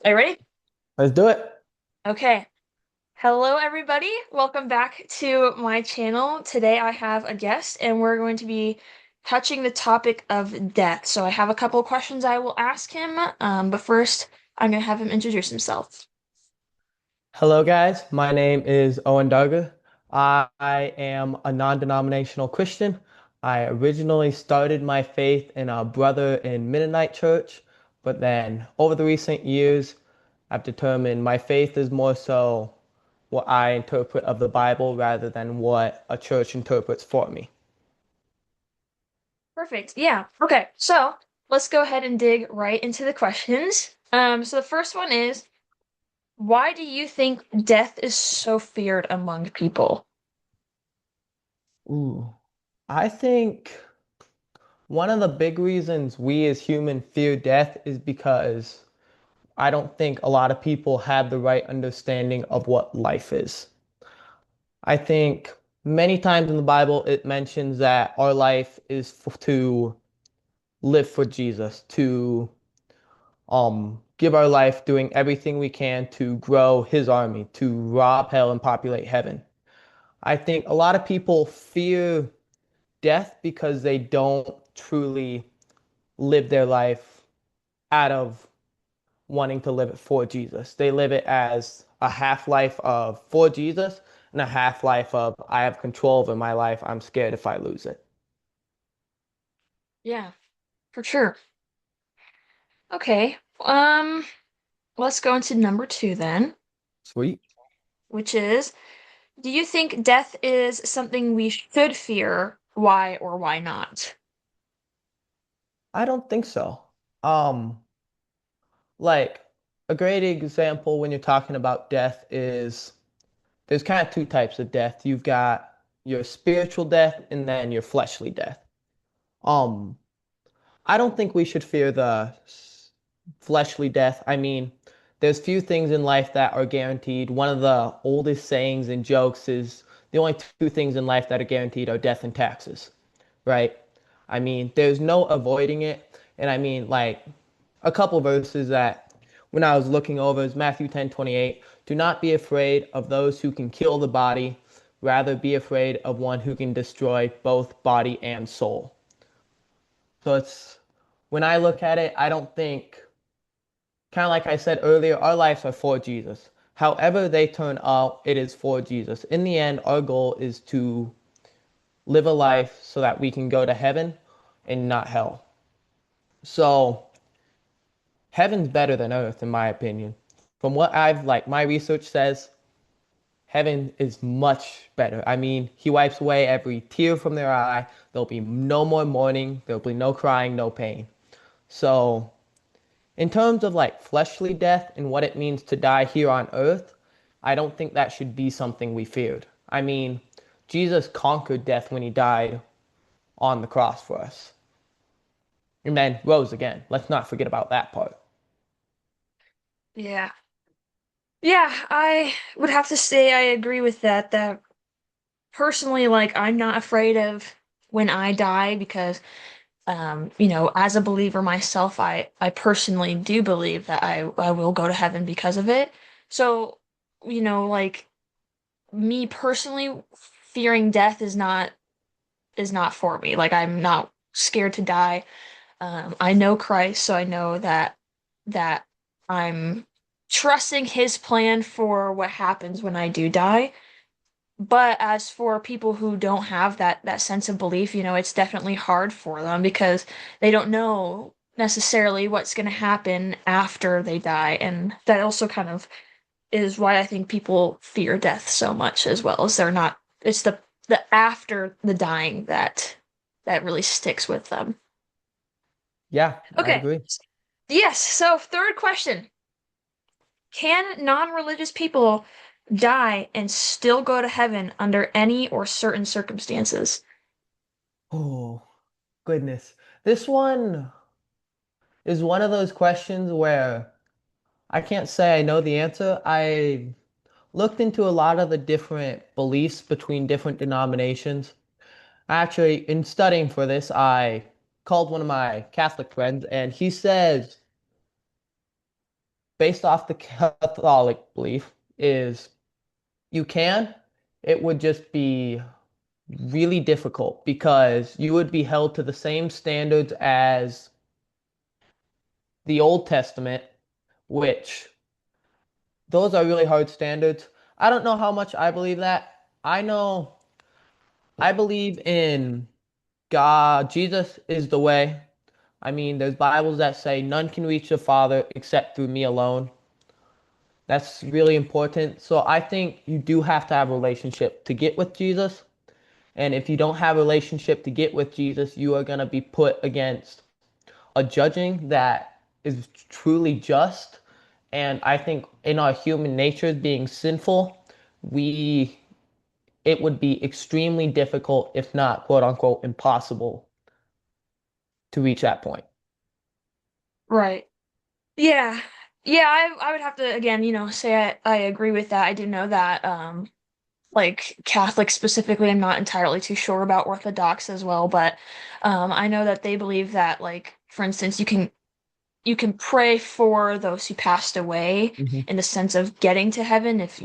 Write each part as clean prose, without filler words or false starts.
Are you ready? Let's do it. Okay. Hello, everybody. Welcome back to my channel. Today I have a guest, and we're going to be touching the topic of death. So I have a couple of questions I will ask him, but first I'm going to have him introduce himself. Hello, guys. My name is Owen Duggar. I am a non-denominational Christian. I originally started my faith in a Brother in Mennonite church, but then over the recent years, I've determined my faith is more so what I interpret of the Bible rather than what a church interprets for me. Perfect. Yeah. Okay. So let's go ahead and dig right into the questions. So the first one is, why do you think death is so feared among people? Ooh. I think one of the big reasons we as humans fear death is because I don't think a lot of people have the right understanding of what life is. I think many times in the Bible it mentions that our life is to live for Jesus, to give our life doing everything we can to grow his army, to rob hell and populate heaven. I think a lot of people fear death because they don't truly live their life out of wanting to live it for Jesus. They live it as a half life of for Jesus and a half life of I have control over my life. I'm scared if I lose it. Yeah, for sure. Okay. Let's go into number two then, Sweet. which is, do you think death is something we should fear? Why or why not? I don't think so. Um, like a great example when you're talking about death is there's kind of two types of death. You've got your spiritual death and then your fleshly death. Um, I don't think we should fear the fleshly death. I mean, there's few things in life that are guaranteed. One of the oldest sayings and jokes is the only two things in life that are guaranteed are death and taxes, right? I mean, there's no avoiding it. And I mean, like a couple verses that when I was looking over is Matthew 10:28. Do not be afraid of those who can kill the body, rather be afraid of one who can destroy both body and soul. So it's when I look at it, I don't think, kind of like I said earlier, our lives are for Jesus. However they turn out, it is for Jesus. In the end, our goal is to live a life so that we can go to heaven and not hell. So heaven's better than earth, in my opinion. From what I've like, my research says heaven is much better. I mean, he wipes away every tear from their eye. There'll be no more mourning. There'll be no crying, no pain. So in terms of like fleshly death and what it means to die here on earth, I don't think that should be something we feared. I mean, Jesus conquered death when he died on the cross for us and then rose again. Let's not forget about that part. Yeah. Yeah, I would have to say I agree with that. That personally, like, I'm not afraid of when I die because, as a believer myself, I personally do believe that I will go to heaven because of it. So, like me personally, fearing death is not for me. Like, I'm not scared to die. I know Christ, so I know that I'm trusting his plan for what happens when I do die. But as for people who don't have that sense of belief, it's definitely hard for them because they don't know necessarily what's going to happen after they die. And that also kind of is why I think people fear death so much as well, as they're not, it's the after the dying that really sticks with them. Yeah, I Okay. agree. Yes, so third question. Can non-religious people die and still go to heaven under any or certain circumstances? Oh, goodness. This one is one of those questions where I can't say I know the answer. I looked into a lot of the different beliefs between different denominations. Actually, in studying for this, I called one of my Catholic friends, and he says based off the Catholic belief, is you can. It would just be really difficult because you would be held to the same standards as the Old Testament, which those are really hard standards. I don't know how much I believe that. I know I believe in God. Jesus is the way. I mean, there's Bibles that say none can reach the Father except through me alone. That's really important. So I think you do have to have a relationship to get with Jesus. And if you don't have a relationship to get with Jesus, you are going to be put against a judging that is truly just. And I think in our human nature being sinful, we it would be extremely difficult, if not quote unquote impossible, to reach that point. Right. Yeah. Yeah, I would have to again, say I agree with that. I do know that like Catholic specifically, I'm not entirely too sure about Orthodox as well, but I know that they believe that like for instance, you can pray for those who passed away Hmm. in the sense of getting to heaven if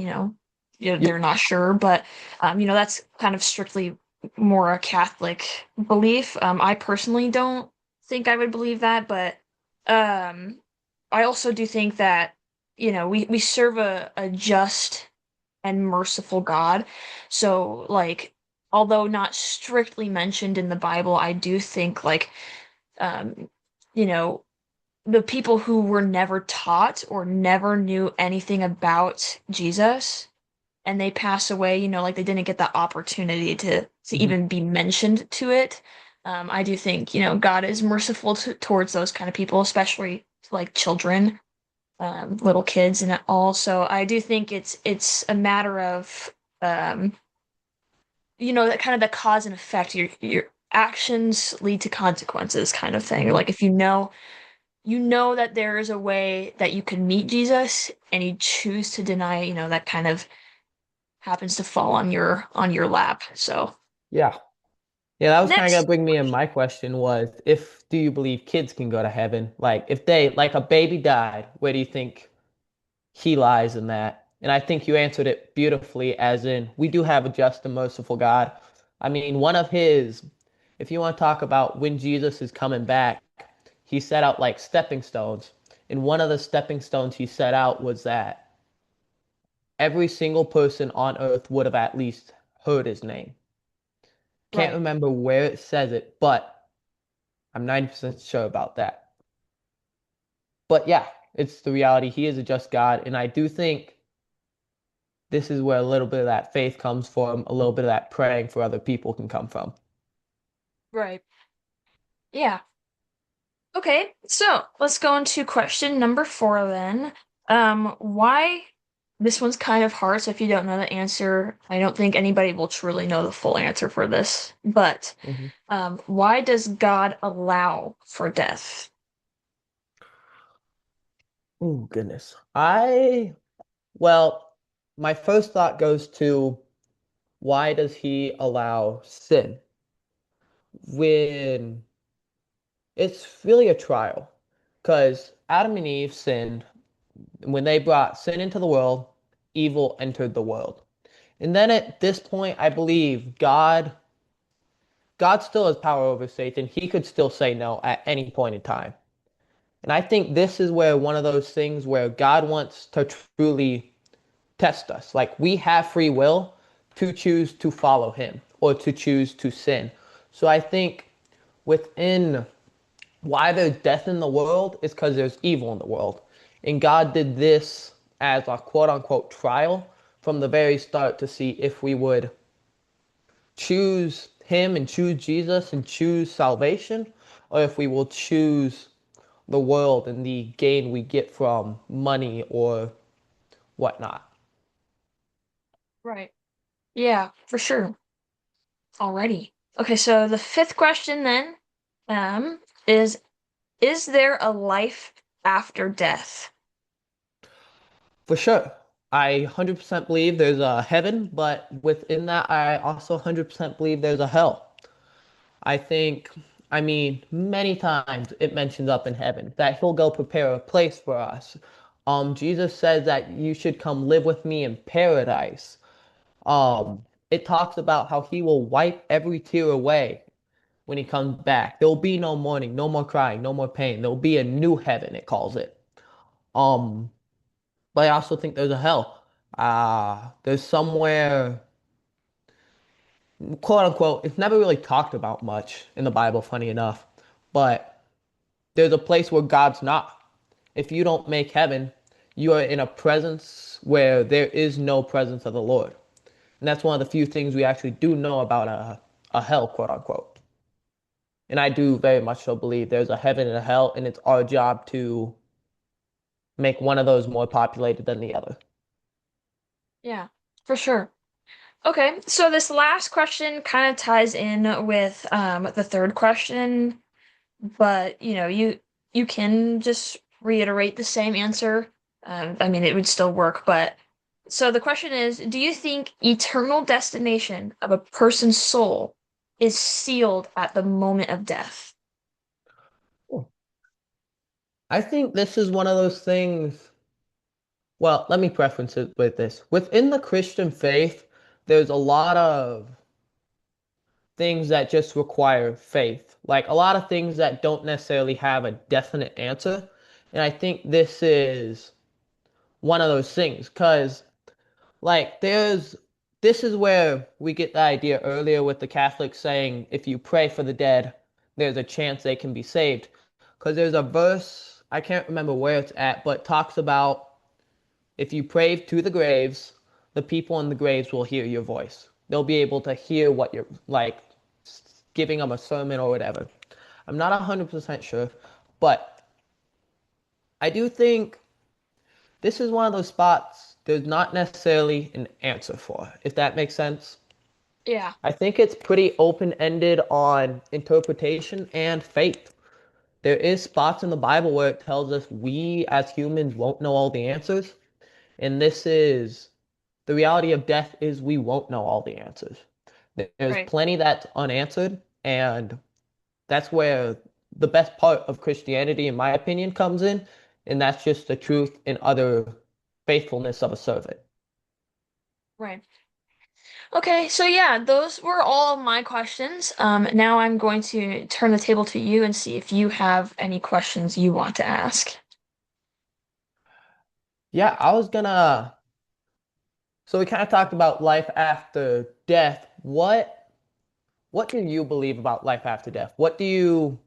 Yep. they're not sure, but that's kind of strictly more a Catholic belief. I personally don't think I would believe that, but um I also do think that we serve a just and merciful God. So like although not strictly mentioned in the Bible, I do think like um you know the people who were never taught or never knew anything about Jesus and they pass away, like they didn't get that opportunity to Hmm. even be mentioned to it. I do think, God is merciful towards those kind of people, especially like children, little kids and all. So I do think it's a matter of um, that kind of the cause and effect. Your actions lead to consequences kind of thing. Hmm. Like if you know that there is a way that you can meet Jesus and you choose to deny, that kind of happens to fall on your lap. So Yeah. Yeah, that was kind of gonna next bring me in question. my question was if do you believe kids can go to heaven? Like if they like a baby died, where do you think he lies in that? And I think you answered it beautifully, as in we do have a just and merciful God. I mean, one of his, if you want to talk about when Jesus is coming back, he set out like stepping stones. And one of the stepping stones he set out was that every single person on earth would have at least heard his name. Can't Right. remember where it says it, but I'm 90% sure about that. But yeah, it's the reality. He is a just God. And I do think this is where a little bit of that faith comes from, a little bit of that praying for other people can come from. Right. Yeah. Okay. So let's go into question number 4 then. Why this one's kind of hard, so if you don't know the answer, I don't think anybody will truly know the full answer for this. But Mhm. why does God allow for death? Oh, goodness. Well, my first thought goes to why does he allow sin? When it's really a trial, because Adam and Eve sinned. When they brought sin into the world, evil entered the world. And then at this point, I believe God still has power over Satan. He could still say no at any point in time. And I think this is where one of those things where God wants to truly test us. Like we have free will to choose to follow him or to choose to sin. So I think within why there's death in the world is because there's evil in the world. And God did this as a quote unquote trial from the very start to see if we would choose him and choose Jesus and choose salvation, or if we will choose the world and the gain we get from money or whatnot. Right. Yeah, for sure. Alrighty. Okay, so the fifth question then, is there a life after death? For sure. I 100% believe there's a heaven, but within that, I also 100% believe there's a hell. I think, I mean, many times it mentions up in heaven that he'll go prepare a place for us. Jesus says that you should come live with me in paradise. It talks about how he will wipe every tear away when he comes back. There will be no mourning, no more crying, no more pain. There will be a new heaven, it calls it. Um, but I also think there's a hell. There's somewhere, quote unquote, it's never really talked about much in the Bible, funny enough, but there's a place where God's not. If you don't make heaven, you are in a presence where there is no presence of the Lord. And that's one of the few things we actually do know about a hell, quote unquote. And I do very much so believe there's a heaven and a hell, and it's our job to make one of those more populated than the other. Yeah, for sure. Okay, so this last question kind of ties in with the third question, but you can just reiterate the same answer. I mean, it would still work, but so the question is, do you think eternal destination of a person's soul is sealed at the moment of death? I think this is one of those things. Well, let me preference it with this. Within the Christian faith, there's a lot of things that just require faith, like a lot of things that don't necessarily have a definite answer. And I think this is one of those things because, like, this is where we get the idea earlier with the Catholics saying if you pray for the dead, there's a chance they can be saved. Because there's a verse, I can't remember where it's at, but talks about if you pray to the graves, the people in the graves will hear your voice. They'll be able to hear what you're like giving them a sermon or whatever. I'm not 100% sure, but I do think this is one of those spots there's not necessarily an answer for, if that makes sense. Yeah, I think it's pretty open-ended on interpretation and faith. There is spots in the Bible where it tells us we as humans won't know all the answers, and this is the reality of death is we won't know all the answers. There's right. plenty that's unanswered, and that's where the best part of Christianity, in my opinion, comes in, and that's just the truth and utter faithfulness of a servant. Right. Okay, so yeah, those were all of my questions. Now I'm going to turn the table to you and see if you have any questions you want to ask. Yeah, I was gonna. So we kind of talked about life after death. What do you believe about life after death? What do you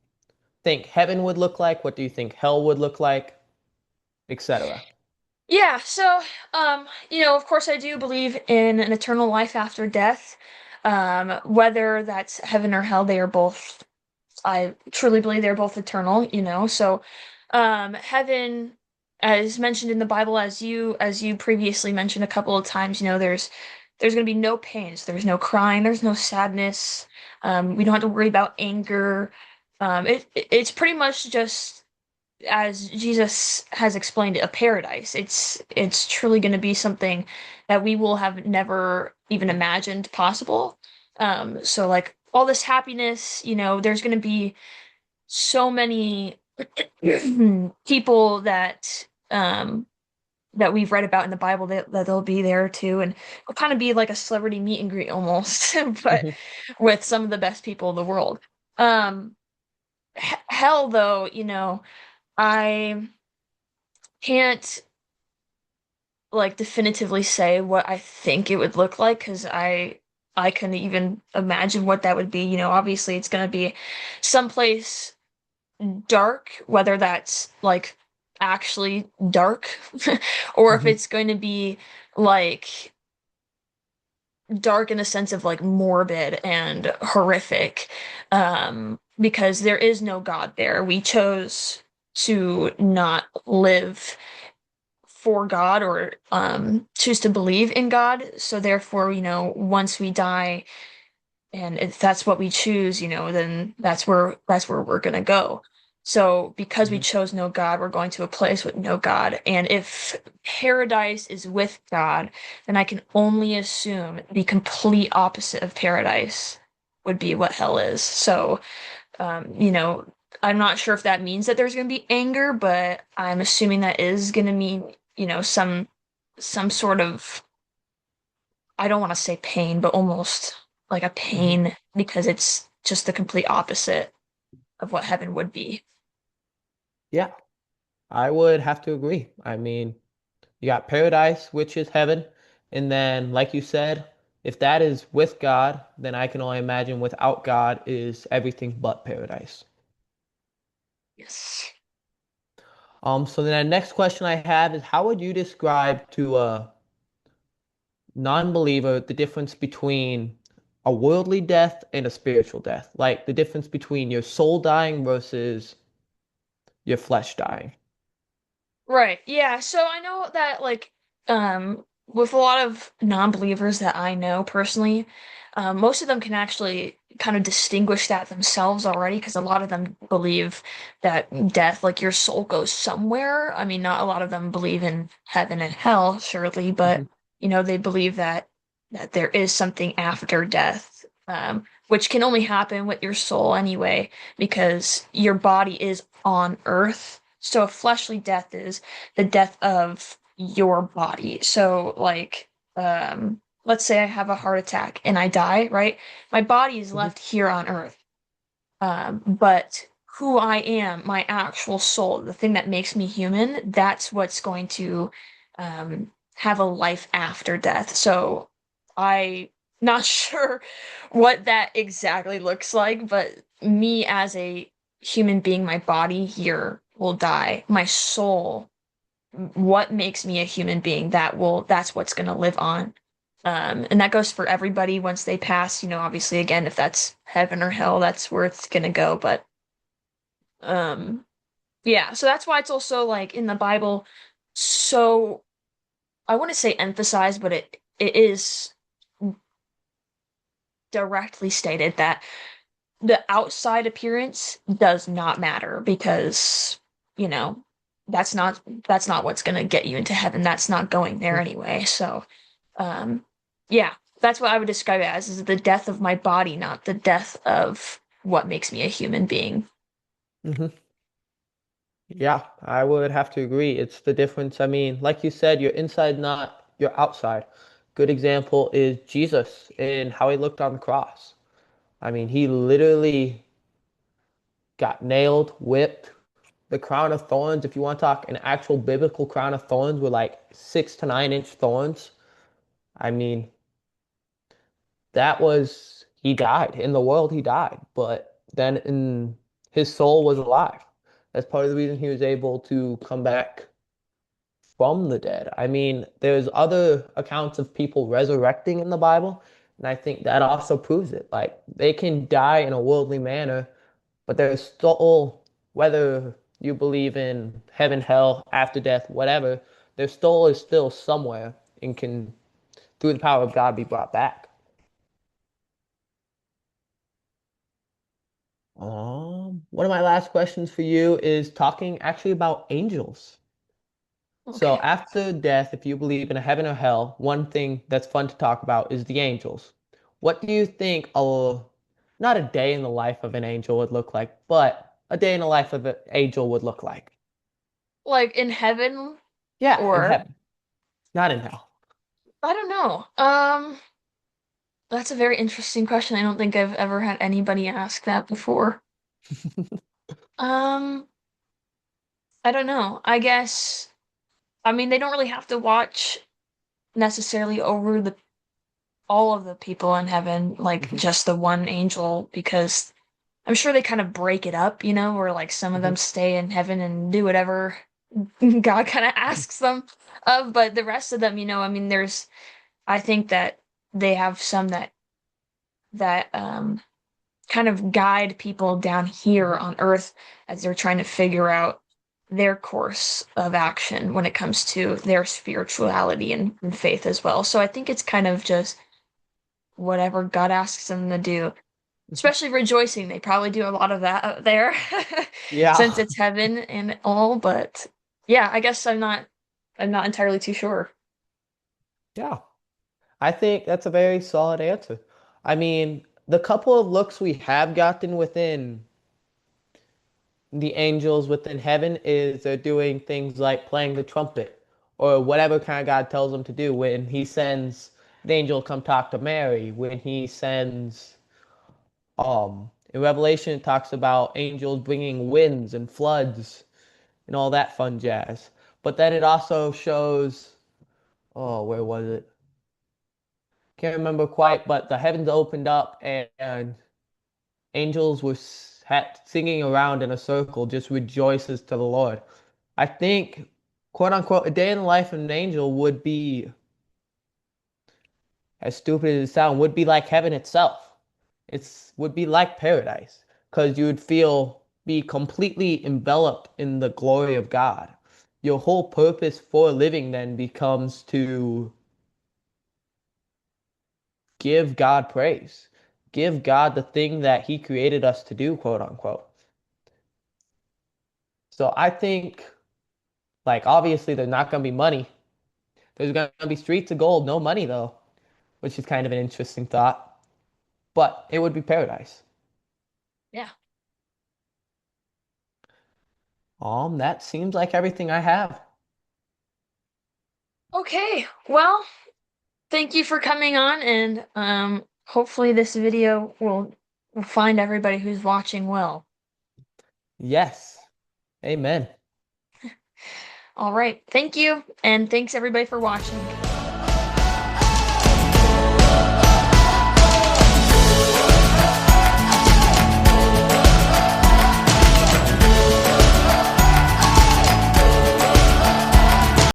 think heaven would look like? What do you think hell would look like, etc.? Yeah, so of course I do believe in an eternal life after death. Whether that's heaven or hell, they are both I truly believe they're both eternal, So heaven, as mentioned in the Bible, as you previously mentioned a couple of times, there's gonna be no pains, there's no crying, there's no sadness. We don't have to worry about anger. It's pretty much just as Jesus has explained it, a paradise. It's truly going to be something that we will have never even imagined possible. So like all this happiness, there's going to be so many people that we've read about in the Bible that they'll be there too, and it'll kind of be like a celebrity meet and greet almost, but with some of the best people in the world. Um, Hell though, I can't like definitively say what I think it would look like because I couldn't even imagine what that would be. Obviously it's gonna be someplace dark, whether that's like actually dark or if it's going to be like dark in the sense of like morbid and horrific. Because there is no God there. We chose to not live for God or choose to believe in God. So therefore, once we die and if that's what we choose, then that's where we're gonna go. So because we chose no God, we're going to a place with no God. And if paradise is with God, then I can only assume the complete opposite of paradise would be what hell is. So, I'm not sure if that means that there's going to be anger, but I'm assuming that is going to mean, some sort of, I don't want to say pain, but almost like a Mhm. pain because it's just the complete opposite of what heaven would be. Yeah, I would have to agree. I mean, you got paradise, which is heaven, and then, like you said, if that is with God, then I can only imagine without God is everything but paradise. Yes. So then the next question I have is how would you describe to a non-believer the difference between a worldly death and a spiritual death? Like the difference between your soul dying versus your flesh dying. Right. Yeah. So I know that with a lot of non-believers that I know personally, most of them can actually kind of distinguish that themselves already because a lot of them believe that death, like your soul goes somewhere. I mean, not a lot of them believe in heaven and hell, surely, but Hmm. they believe that there is something after death, which can only happen with your soul anyway, because your body is on earth. So a fleshly death is the death of your body. So let's say I have a heart attack and I die, right? My body is Hmm. left here on earth. But who I am, my actual soul, the thing that makes me human, that's what's going to have a life after death. So I not sure what that exactly looks like, but me as a human being, my body here will die. My soul, what makes me a human being, that's what's going to live on. And that goes for everybody once they pass, obviously again, if that's heaven or hell, that's where it's going to go. But um yeah, so that's why it's also like in the Bible, so I want to say emphasized, but it is directly stated that the outside appearance does not matter because, you know, that's not what's gonna get you into heaven. That's not going there anyway. So, um, yeah, that's what I would describe it as, is the death of my body, not the death of what makes me a human being. Hmm. Yeah, I would have to agree. It's the difference. I mean, like you said, you're inside, not your outside. Good example is Jesus and how he looked on the cross. I mean, he literally got nailed, whipped, the crown of thorns. If you want to talk an actual biblical crown of thorns with like 6 to 9 inch thorns, I mean, that was, he died. In the world, he died. But then in his soul was alive. That's part of the reason he was able to come back from the dead. I mean, there's other accounts of people resurrecting in the Bible, and I think that also proves it. Like they can die in a worldly manner, but there's still, whether you believe in heaven, hell, after death, whatever, their soul is still somewhere and can, through the power of God, be brought back. One of my last questions for you is talking actually about angels. So Okay. after death, if you believe in a heaven or hell, one thing that's fun to talk about is the angels. What do you think not a day in the life of an angel would look like, but a day in the life of an angel would look like? Like in heaven, Yeah, in or heaven, not in hell. I don't know. That's a very interesting question. I don't think I've ever had anybody ask that before. Um, I don't know. I guess, I mean, they don't really have to watch necessarily over the all of the people in heaven, like Hmm. just the one angel, because I'm sure they kind of break it up, where like some of Hmm. them stay in heaven and do whatever God kind of asks them of, but the rest of them, I mean, I think that they have some that kind of guide people down here Hmm. on Earth as they're trying to figure out their course of action when it comes to their spirituality and faith as well. So I think it's kind of just whatever God asks them to do, especially rejoicing. They probably do a lot of that out there since Yeah, it's heaven and all, but yeah, I guess I'm not entirely too sure. yeah. I think that's a very solid answer. I mean, the couple of looks we have gotten within the angels within heaven is they're doing things like playing the trumpet or whatever kind of God tells them to do. When he sends the angel come talk to Mary, when he sends in Revelation it talks about angels bringing winds and floods and all that fun jazz. But then it also shows, oh, where was it? Can't remember quite, but the heavens opened up and angels were singing around in a circle, just rejoices to the Lord. I think, quote unquote, a day in the life of an angel would be, as stupid as it sounds, would be like heaven itself. It's would be like paradise because you would be completely enveloped in the glory of God. Your whole purpose for living then becomes to give God praise, give God the thing that He created us to do, quote unquote. So I think, like, obviously, there's not going to be money. There's going to be streets of gold, no money though, which is kind of an interesting thought. But it would be paradise. Yeah. That seems like everything I have. Okay. Well, thank you for coming on, and hopefully this video will find everybody who's watching well. Yes. Amen. All right. Thank you, and thanks everybody for watching.